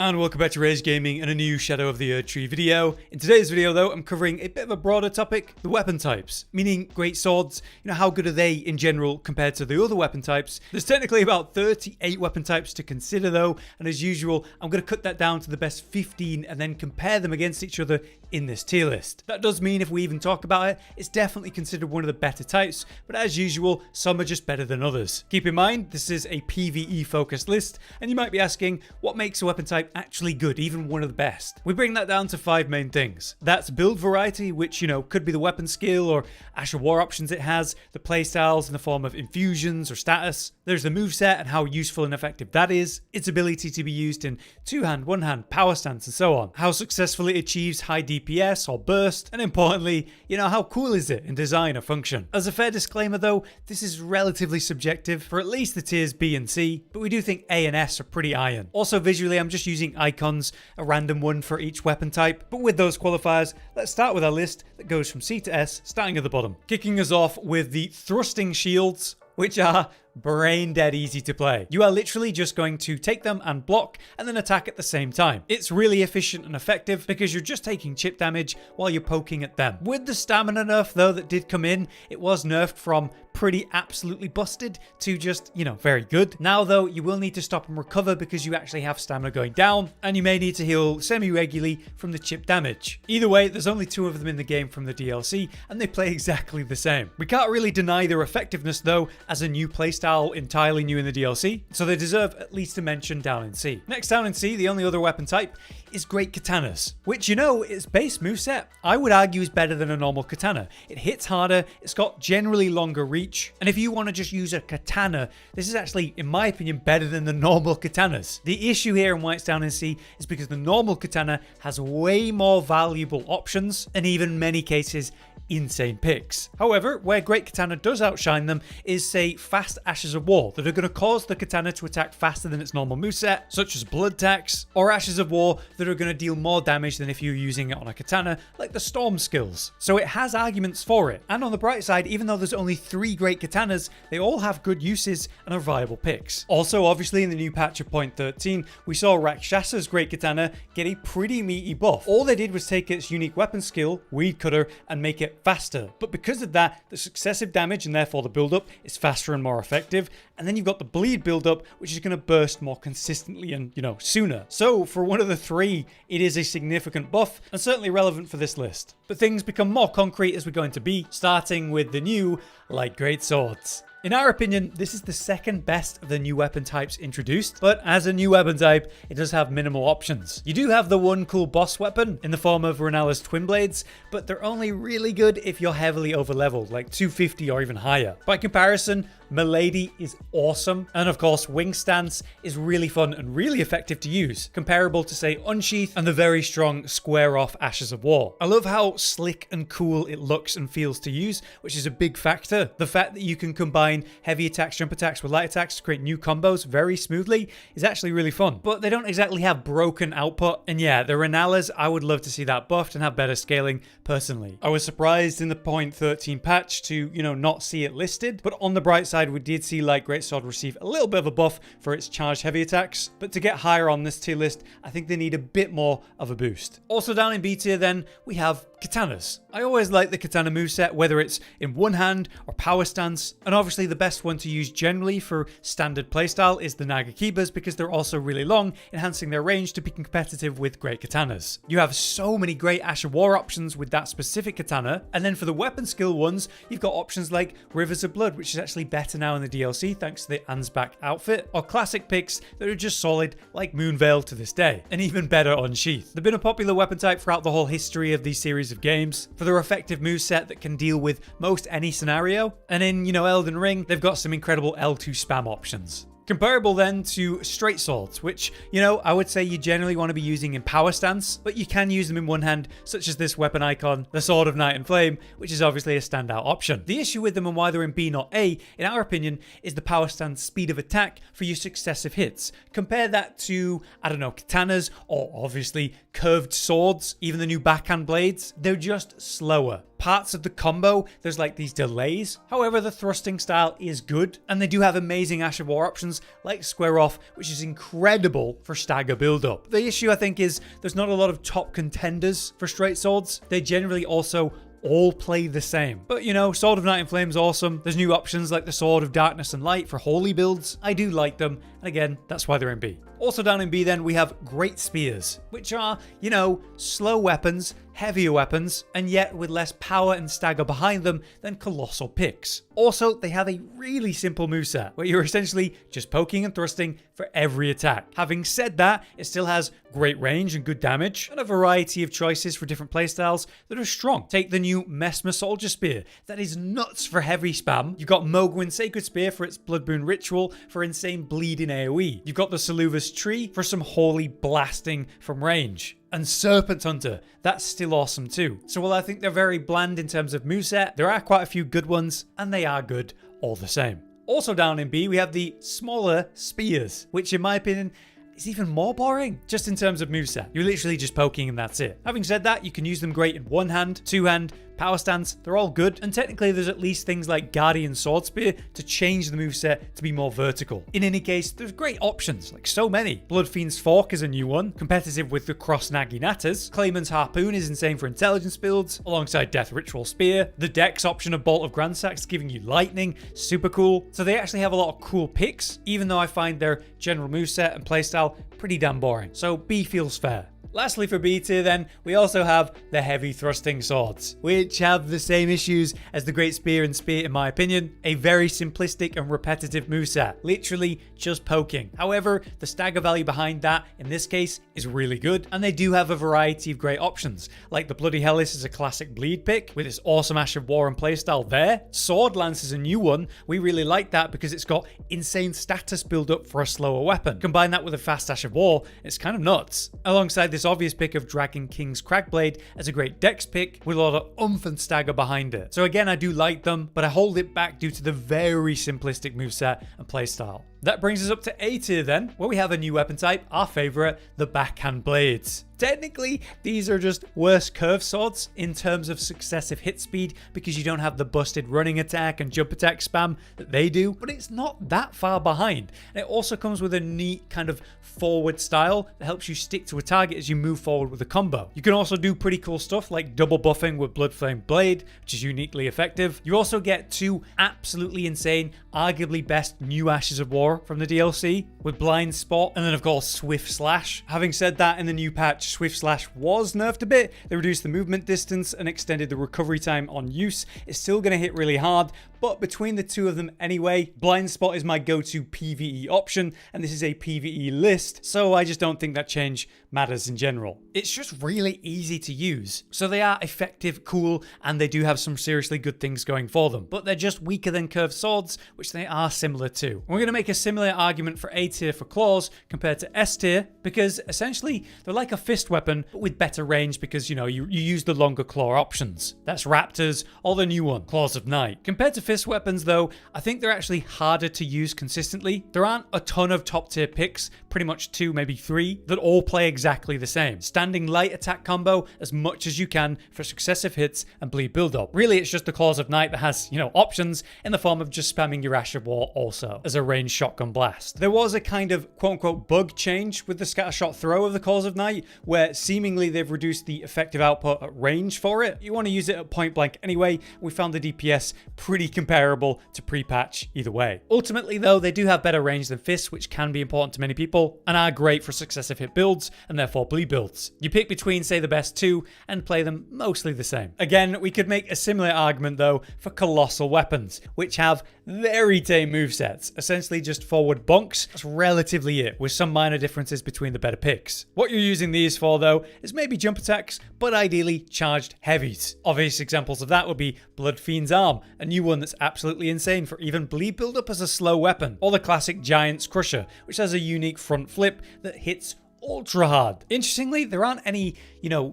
And welcome back to Rage Gaming and a new Shadow of the Erdtree video. In today's video though, I'm covering a bit of a broader topic, the weapon types, meaning great swords, how good are they in general compared to the other weapon types. There's technically about 38 weapon types to consider though, and as usual, I'm going to cut that down to the best 15 and then compare them against each other in this tier list. That does mean if we even talk about it, it's definitely considered one of the better types, but as usual, some are just better than others. Keep in mind, this is a PvE focused list, and you might be asking, what makes a weapon type actually good, even one of the best? We bring that down to 5 main things. That's build variety, which, could be the weapon skill or Ash of War options it has, the playstyles in the form of infusions or status. There's the moveset and how useful and effective that is, its ability to be used in two-hand, one-hand, power stance, and so on, how successful it achieves high DPS or burst, and importantly, how cool is it in design or function. As a fair disclaimer though, this is relatively subjective for at least the tiers B and C, but we do think A and S are pretty iron. Also visually, I'm just using icons, a random one for each weapon type, but with those qualifiers, let's start with our list that goes from C to S, starting at the bottom. Kicking us off with the thrusting shields, which are brain dead easy to play. You are literally just going to take them and block and then attack at the same time. It's really efficient and effective because you're just taking chip damage while you're poking at them. With the stamina nerf though that did come in, it was nerfed from pretty absolutely busted to just, very good. Now though, you will need to stop and recover because you actually have stamina going down, and you may need to heal semi-regularly from the chip damage. Either way, there's only 2 of them in the game from the DLC, and they play exactly the same. We can't really deny their effectiveness though, as a new playstyle entirely new in the DLC, so they deserve at least a mention down in C. Next down in C, the only other weapon type is great katanas, which its base moveset I would argue is better than a normal katana. It hits harder, it's got generally longer reach, and if you want to just use a katana, this is actually, in my opinion, better than the normal katanas. The issue here and why it's down in C is because the normal katana has way more valuable options and even many cases insane picks. However, where great katana does outshine them is, say, fast ashes of war that are going to cause the katana to attack faster than its normal moveset, such as blood tax, or ashes of war that are going to deal more damage than if you're using it on a katana, like the storm skills. So it has arguments for it. And on the bright side, even though there's only 3 great katanas, they all have good uses and are viable picks. Also, obviously, in the new patch of 0.13, we saw Rakshasa's great katana get a pretty meaty buff. All they did was take its unique weapon skill, Weed Cutter, and make it faster. But because of that, the successive damage and therefore the build-up is faster and more effective. And then you've got the bleed build-up, which is going to burst more consistently and, sooner. So for one of the 3, it is a significant buff and certainly relevant for this list. But things become more concrete as we go into B, starting with the new light great swords. In our opinion, this is the second best of the new weapon types introduced, but as a new weapon type, it does have minimal options. You do have the one cool boss weapon in the form of Renella's Twinblades, but they're only really good if you're heavily overleveled, like 250 or even higher. By comparison, Milady is awesome, and of course Wing Stance is really fun and really effective to use, comparable to say Unsheath and the very strong Square Off Ashes of War. I love how slick and cool it looks and feels to use, which is a big factor. The fact that you can combine heavy attacks, jump attacks with light attacks to create new combos very smoothly is actually really fun, but they don't exactly have broken output. And yeah, the Renellas, I would love to see that buffed and have better scaling personally. I was surprised in the 0.13 patch to, not see it listed, but on the bright side, we did see Light Greatsword receive a little bit of a buff for its charged heavy attacks, but to get higher on this tier list, I think they need a bit more of a boost. Also down in B tier then, we have katanas. I always like the katana moveset, whether it's in one hand or power stance, and obviously the best one to use generally for standard playstyle is the Nagakibas because they're also really long, enhancing their range to be competitive with great katanas. You have so many great Ash of War options with that specific katana, and then for the weapon skill ones, you've got options like Rivers of Blood, which is actually better now in the DLC thanks to the Ansbach outfit, or classic picks that are just solid like Moonveil to this day, and even better Unsheath. They've been a popular weapon type throughout the whole history of these series of games for their effective moveset that can deal with most any scenario, and in, Elden Ring, they've got some incredible L2 spam options. Comparable then to straight swords, which, I would say you generally want to be using in power stance, but you can use them in one hand, such as this weapon icon, the Sword of Night and Flame, which is obviously a standout option. The issue with them and why they're in B not A, in our opinion, is the power stance speed of attack for your successive hits. Compare that to, katanas, or obviously curved swords, even the new backhand blades, they're just slower. parts of the combo, there's like these delays. However, the thrusting style is good, and they do have amazing Ash of War options like Square Off, which is incredible for stagger build-up. The issue, I think, is there's not a lot of top contenders for straight swords. They generally also all play the same. But you know, Sword of Night and Flame's awesome. There's new options like the Sword of Darkness and Light for holy builds. I do like them, and again, that's why they're in B. Also down in B then, we have Great Spears, which are, you know, slow weapons, heavier weapons, and yet with less power and stagger behind them than colossal picks. Also, they have a really simple moveset, where you're essentially just poking and thrusting for every attack. Having said that, it still has great range and good damage, and a variety of choices for different playstyles that are strong. Take the new Messmer Soldier Spear, that is nuts for heavy spam. You've got Mogwin Sacred Spear for its Blood Boon Ritual for insane bleeding AoE. You've got the Saluvus Tree for some holy blasting from range. And Serpent Hunter, that's still awesome too. So while I think they're very bland in terms of moveset, there are quite a few good ones, and they are good all the same. Also down in B, we have the smaller spears, which in my opinion is even more boring, just in terms of moveset. You're literally just poking and that's it. Having said that, you can use them great in one hand, two hand, power stance, they're all good, and technically there's at least things like Guardian Sword Spear to change the moveset to be more vertical. In any case, there's great options, like so many. Bloodfiend's Fork is a new one, competitive with the Cross Naginatas. Clayman's Harpoon is insane for intelligence builds, alongside Death Ritual Spear. The Dex option of Bolt of Gransax giving you lightning, super cool. So they actually have a lot of cool picks, even though I find their general moveset and playstyle pretty damn boring. So B feels fair. Lastly for B tier then, we also have the heavy thrusting swords, which have the same issues as the Great Spear and Spear in my opinion, a very simplistic and repetitive moveset, literally just poking. However, the stagger value behind that in this case is really good, and they do have a variety of great options, like the Bloody Hellis is a classic bleed pick with its awesome Ash of War and playstyle there. Sword Lance is a new one, we really like that because it's got insane status build up for a slower weapon. Combine that with a fast Ash of War, it's kind of nuts. Alongside this obvious pick of Dragon King's Cragblade as a great dex pick with a lot of oomph and stagger behind it. So again, I do like them, but I hold it back due to the very simplistic moveset and playstyle. That brings us up to A tier then, where we have a new weapon type, our favourite, the backhand blades. Technically, these are just worse curved swords in terms of successive hit speed because you don't have the busted running attack and jump attack spam that they do, but it's not that far behind. And it also comes with a neat kind of forward style that helps you stick to a target as you move forward with a combo. You can also do pretty cool stuff like double buffing with Bloodflame Blade, which is uniquely effective. You also get two absolutely insane, arguably best new Ashes of War from the DLC with Blind Spot and then of course Swift Slash. Having said that, in the new patch, Swift Slash was nerfed a bit. They reduced the movement distance and extended the recovery time on use. It's still going to hit really hard, but between the two of them anyway, Blind Spot is my go-to PvE option, and this is a PvE list, so I just don't think that change matters in general. It's just really easy to use. So they are effective, cool, and they do have some seriously good things going for them, but they're just weaker than curved swords, which they are similar to. We're going to make a similar argument for A tier for claws compared to S tier, because essentially they're like a fist weapon, but with better range because, you know, you use the longer claw options. That's Raptors, or the new one, Claws of Night. Compared to fist weapons though, I think they're actually harder to use consistently. There aren't a ton of top tier picks, pretty much 2, maybe 3, that all play exactly the same. Standing light attack combo as much as you can for successive hits and bleed build up. Really, it's just the Claws of Night that has, you know, options in the form of just spamming your Ash of War also as a ranged shotgun blast. There was a kind of quote unquote bug change with the scattershot throw of the Claws of Night, where seemingly they've reduced the effective output at range for it. You want to use it at point blank anyway. We found the DPS pretty comparable to pre-patch either way. Ultimately though, they do have better range than fists, which can be important to many people and are great for successive hit builds and therefore bleed builds. You pick between say the best two and play them mostly the same. Again, we could make a similar argument though for colossal weapons, which have very tame movesets, essentially just forward bonks. That's relatively it, with some minor differences between the better picks. What you're using these for though is maybe jump attacks, but ideally charged heavies. Obvious examples of that would be Bloodfiend's Arm, a new one that's absolutely insane for even bleed build up as a slow weapon, or the classic Giant's Crusher, which has a unique front flip that hits ultra hard. Interestingly, there aren't any,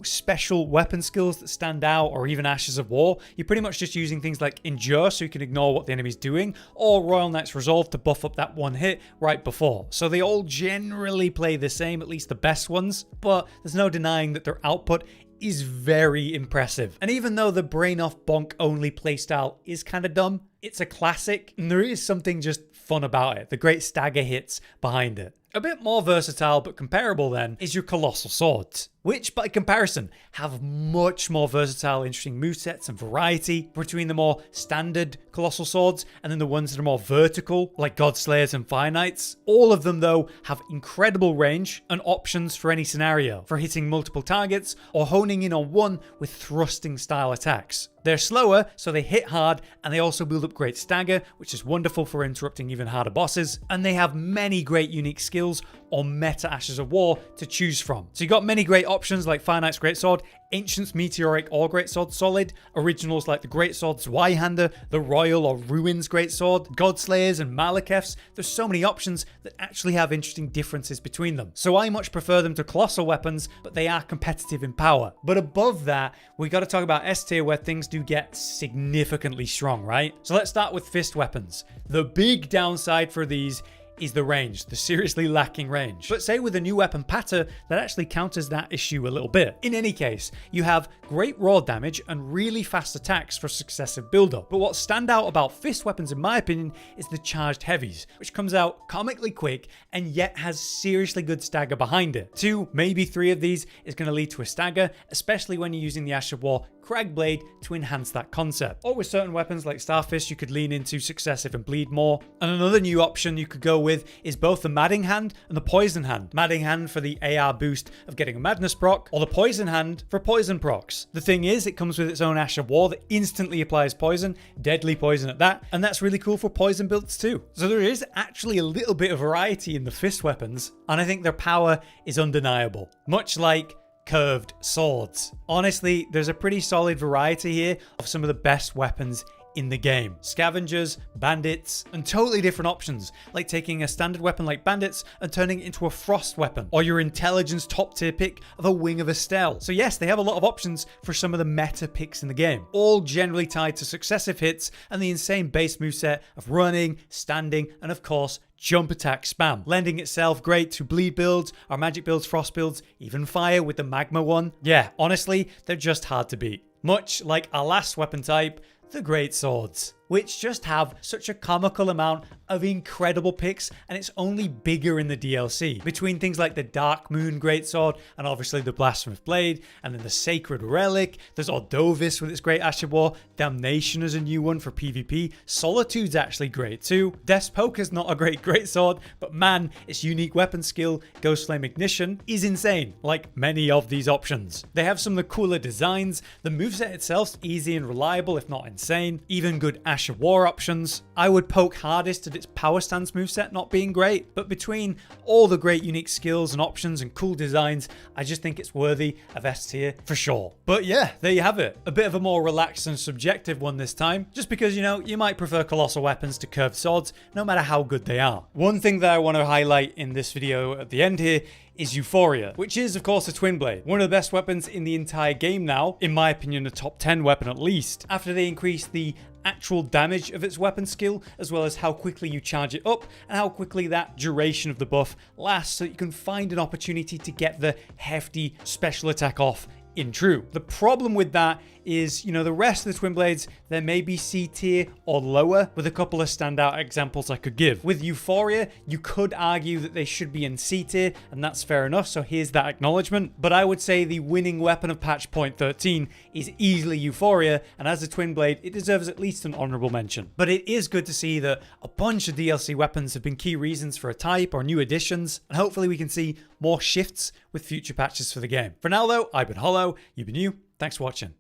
special weapon skills that stand out or even Ashes of War. You're pretty much just using things like Endure so you can ignore what the enemy's doing, or Royal Knight's Resolve to buff up that one hit right before. So they all generally play the same, at least the best ones, but there's no denying that their output is very impressive. And even though the brain off bonk only playstyle is kind of dumb, it's a classic and there is something just fun about it. The great stagger hits behind it. A bit more versatile but comparable then is your Colossal Swords, which by comparison have much more versatile, interesting movesets and variety between the more standard Colossal Swords and then the ones that are more vertical, like Godslayers and Fire Knights. All of them though have incredible range and options for any scenario, for hitting multiple targets or honing in on one with thrusting style attacks. They're slower, so they hit hard, and they also build up great stagger, which is wonderful for interrupting even harder bosses, and they have many great unique skills or meta Ashes of War to choose from. So you got many great options like Fire Knight's Greatsword, Ancient's Meteoric or Greatsword Solid, originals like the Greatsword's Zweihander, the Royal or Ruins Greatsword, Godslayers and Malekiths. There's so many options that actually have interesting differences between them. So I much prefer them to Colossal weapons, but they are competitive in power. But above that, we got to talk about S tier where things do get significantly strong, right? So let's start with fist weapons. The big downside for these is the range, the seriously lacking range. But say with a new weapon pattern that actually counters that issue a little bit. In any case, you have great raw damage and really fast attacks for successive build-up. But what stand out about fist weapons in my opinion is the charged heavies, which comes out comically quick and yet has seriously good stagger behind it. 2, maybe 3 of these is going to lead to a stagger, especially when you're using the Ash of War Cragblade to enhance that concept. Or with certain weapons like Starfist, you could lean into successive and bleed more. And another new option you could go with is both the Madding Hand and the Poison Hand. Madding Hand for the AR boost of getting a Madness proc, or the Poison Hand for poison procs. The thing is, it comes with its own Ash of War that instantly applies poison, deadly poison at that, and that's really cool for poison builds too. So there is actually a little bit of variety in the fist weapons, and I think their power is undeniable. Much like curved swords. Honestly, there's a pretty solid variety here of some of the best weapons in the game. Scavengers, bandits, and totally different options, like taking a standard weapon like bandits and turning it into a frost weapon, or your intelligence top tier pick of a Wing of Estelle. So yes, they have a lot of options for some of the meta picks in the game, all generally tied to successive hits and the insane base moveset of running, standing, and of course, jump attack spam, lending itself great to bleed builds, or magic builds, frost builds, even fire with the magma one. Yeah, honestly, they're just hard to beat. Much like our last weapon type, the greatswords, which just have such a comical amount of incredible picks, and it's only bigger in the DLC. Between things like the Dark Moon Greatsword, and obviously the Blasphemous Blade, and then the Sacred Relic, there's Ordovis with its great Ash of War, Damnation is a new one for PvP, Solitude's actually great too, Despoker's not a great greatsword, but man, its unique weapon skill, Ghost Flame Ignition, is insane, like many of these options. They have some of the cooler designs, the moveset itself's easy and reliable if not insane, even good Ash of War options. I would poke hardest at its power stance moveset not being great, but between all the great unique skills and options and cool designs, I just think it's worthy of S tier for sure. But yeah, there you have it. A bit of a more relaxed and subjective one this time, just because you might prefer colossal weapons to curved swords, no matter how good they are. One thing that I want to highlight in this video at the end here is Euphoria, which is of course a Twinblade. One of the best weapons in the entire game now, in my opinion a top 10 weapon at least, after they increased the actual damage of its weapon skill, as well as how quickly you charge it up and how quickly that duration of the buff lasts, so you can find an opportunity to get the hefty special attack off in true. The problem with that is, the rest of the Twinblades, there may be C tier or lower, with a couple of standout examples I could give. With Euphoria, you could argue that they should be in C tier, and that's fair enough, so here's that acknowledgement. But I would say the winning weapon of patch point 13 is easily Euphoria, and as a Twinblade, it deserves at least an honorable mention. But it is good to see that a bunch of DLC weapons have been key reasons for a type or new additions, and hopefully we can see more shifts with future patches for the game. For now though, I've been Hollow, you've been you, thanks for watching.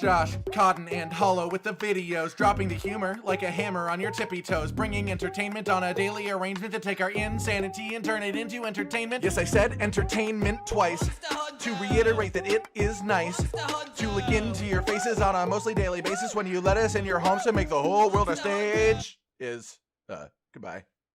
Josh, Cotton, and Hollow with the videos, dropping the humor like a hammer on your tippy toes, bringing entertainment on a daily arrangement to take our insanity and turn it into entertainment. Yes, I said entertainment twice, to reiterate that it is nice to look into your faces on a mostly daily basis when you let us in your homes to make the whole world a stage. Goodbye.